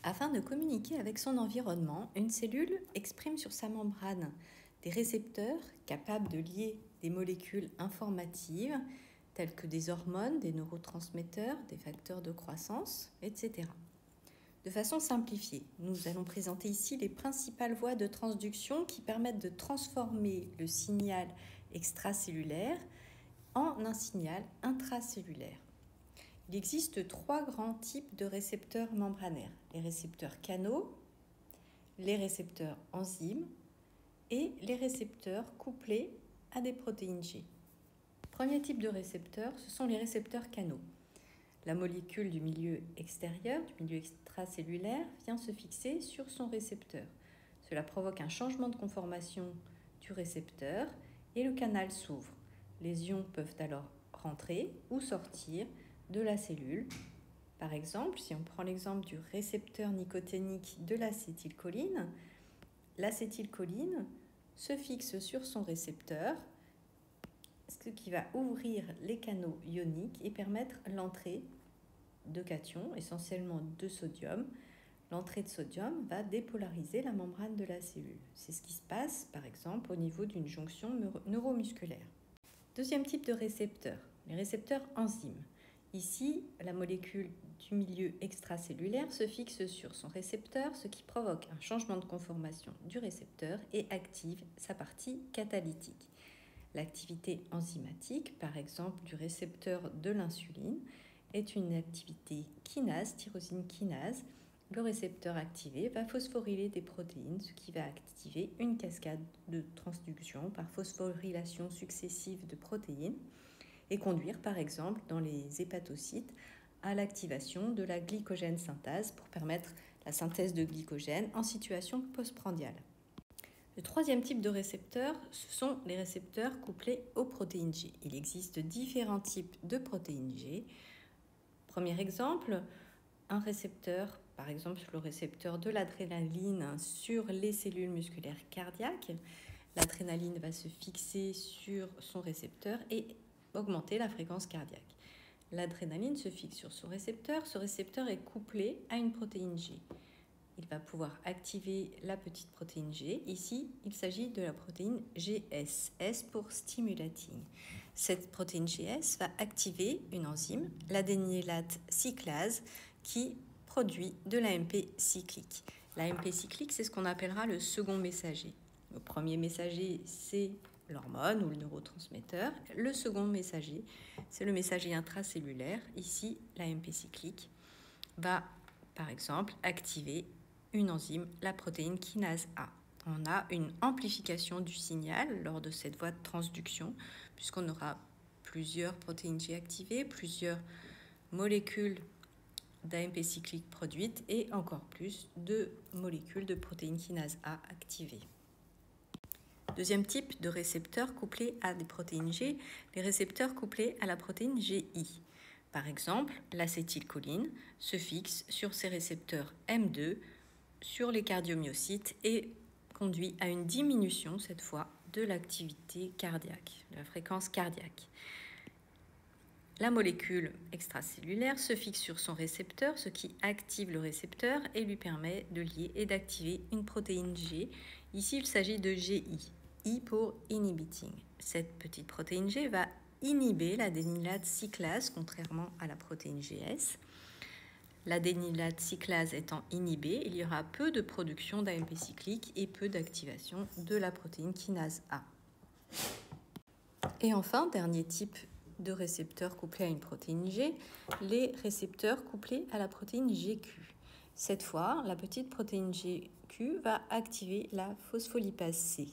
Afin de communiquer avec son environnement, une cellule exprime sur sa membrane des récepteurs capables de lier des molécules informatives telles que des hormones, des neurotransmetteurs, des facteurs de croissance, etc. De façon simplifiée, nous allons présenter ici les principales voies de transduction qui permettent de transformer le signal extracellulaire en un signal intracellulaire. Il existe trois grands types de récepteurs membranaires, les récepteurs canaux, les récepteurs enzymes et les récepteurs couplés à des protéines G. Premier type de récepteur, ce sont les récepteurs canaux. La molécule du milieu extérieur, du milieu extracellulaire, vient se fixer sur son récepteur. Cela provoque un changement de conformation du récepteur et le canal s'ouvre. Les ions peuvent alors rentrer ou sortir de la cellule. Par exemple, si on prend l'exemple du récepteur nicotinique de l'acétylcholine se fixe sur son récepteur, ce qui va ouvrir les canaux ioniques et permettre l'entrée de cations, essentiellement de sodium. L'entrée de sodium va dépolariser la membrane de la cellule. C'est ce qui se passe, par exemple, au niveau d'une jonction neuromusculaire. Deuxième type de récepteur, les récepteurs enzymes. Ici, la molécule du milieu extracellulaire se fixe sur son récepteur, ce qui provoque un changement de conformation du récepteur et active sa partie catalytique. L'activité enzymatique, par exemple du récepteur de l'insuline, est une activité kinase, tyrosine kinase. Le récepteur activé va phosphoryler des protéines, ce qui va activer une cascade de transduction par phosphorylation successive de protéines et conduire par exemple dans les hépatocytes à l'activation de la glycogène synthase pour permettre la synthèse de glycogène en situation postprandiale. Le troisième type de récepteurs, ce sont les récepteurs couplés aux protéines G. Il existe différents types de protéines G. Premier exemple, un récepteur, par exemple le récepteur de l'adrénaline sur les cellules musculaires cardiaques. L'adrénaline va se fixer sur son récepteur et augmenter la fréquence cardiaque. L'adrénaline se fixe sur ce récepteur est couplé à une protéine G. Il va pouvoir activer la petite protéine G. Ici, il s'agit de la protéine GS, S pour stimulating. Cette protéine GS va activer une enzyme, l'adénylate cyclase, qui produit de l'AMP cyclique. L'AMP cyclique, c'est ce qu'on appellera le second messager. Le premier messager, c'est l'hormone ou le neurotransmetteur. Le second messager, c'est le messager intracellulaire. Ici, l'AMP cyclique va, par exemple, activer une enzyme, la protéine kinase A. On a une amplification du signal lors de cette voie de transduction, puisqu'on aura plusieurs protéines G activées, plusieurs molécules d'AMP cyclique produites et encore plus de molécules de protéine kinase A activées. Deuxième type de récepteurs couplés à des protéines G, les récepteurs couplés à la protéine GI. Par exemple, l'acétylcholine se fixe sur ses récepteurs M2 sur les cardiomyocytes et conduit à une diminution, cette fois, de l'activité cardiaque, de la fréquence cardiaque. La molécule extracellulaire se fixe sur son récepteur, ce qui active le récepteur et lui permet de lier et d'activer une protéine G. Ici, il s'agit de GI, I pour inhibiting. Cette petite protéine G va inhiber l'adénylate cyclase, contrairement à la protéine GS. L'adénylate cyclase étant inhibée, il y aura peu de production d'AMP cyclique et peu d'activation de la protéine kinase A. Et enfin, dernier type de récepteurs couplés à une protéine G, les récepteurs couplés à la protéine GQ. Cette fois, la petite protéine GQ va activer la phospholipase C,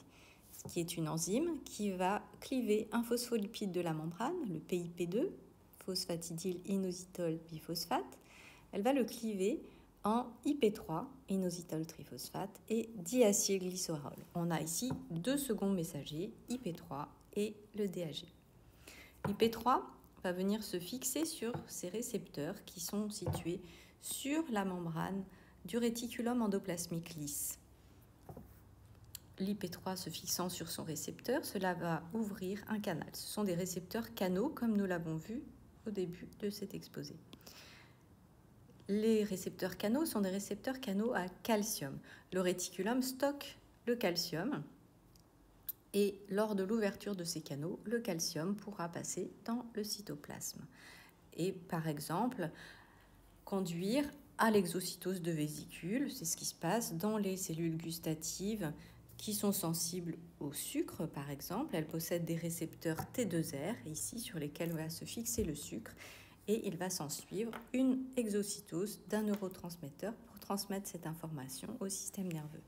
qui est une enzyme qui va cliver un phospholipide de la membrane, le PIP2, phosphatidylinositol biphosphate. Elle va le cliver en IP3, inositol triphosphate, et diacylglycérol. On a ici deux seconds messagers, IP3 et le DAG. IP3 va venir se fixer sur ces récepteurs qui sont situés sur la membrane du réticulum endoplasmique lisse. L'IP3 se fixant sur son récepteur, cela va ouvrir un canal. Ce sont des récepteurs canaux, comme nous l'avons vu au début de cet exposé. Les récepteurs canaux sont des récepteurs canaux à calcium. Le réticulum stocke le calcium et lors de l'ouverture de ces canaux, le calcium pourra passer dans le cytoplasme et par exemple conduire à l'exocytose de vésicule. C'est ce qui se passe dans les cellules gustatives qui sont sensibles au sucre, par exemple. Elles possèdent des récepteurs T2R, ici, sur lesquels va se fixer le sucre, et il va s'en suivre une exocytose d'un neurotransmetteur pour transmettre cette information au système nerveux.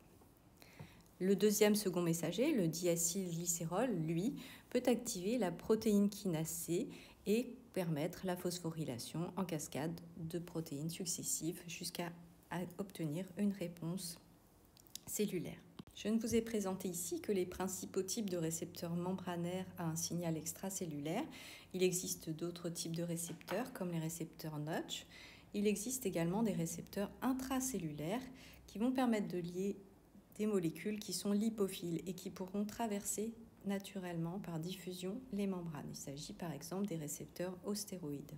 Le deuxième second messager, le diacylglycérol, lui, peut activer la protéine kinase C et permettre la phosphorylation en cascade de protéines successives jusqu'à obtenir une réponse cellulaire. Je ne vous ai présenté ici que les principaux types de récepteurs membranaires à un signal extracellulaire. Il existe d'autres types de récepteurs comme les récepteurs Notch. Il existe également des récepteurs intracellulaires qui vont permettre de lier des molécules qui sont lipophiles et qui pourront traverser naturellement par diffusion les membranes. Il s'agit par exemple des récepteurs aux stéroïdes.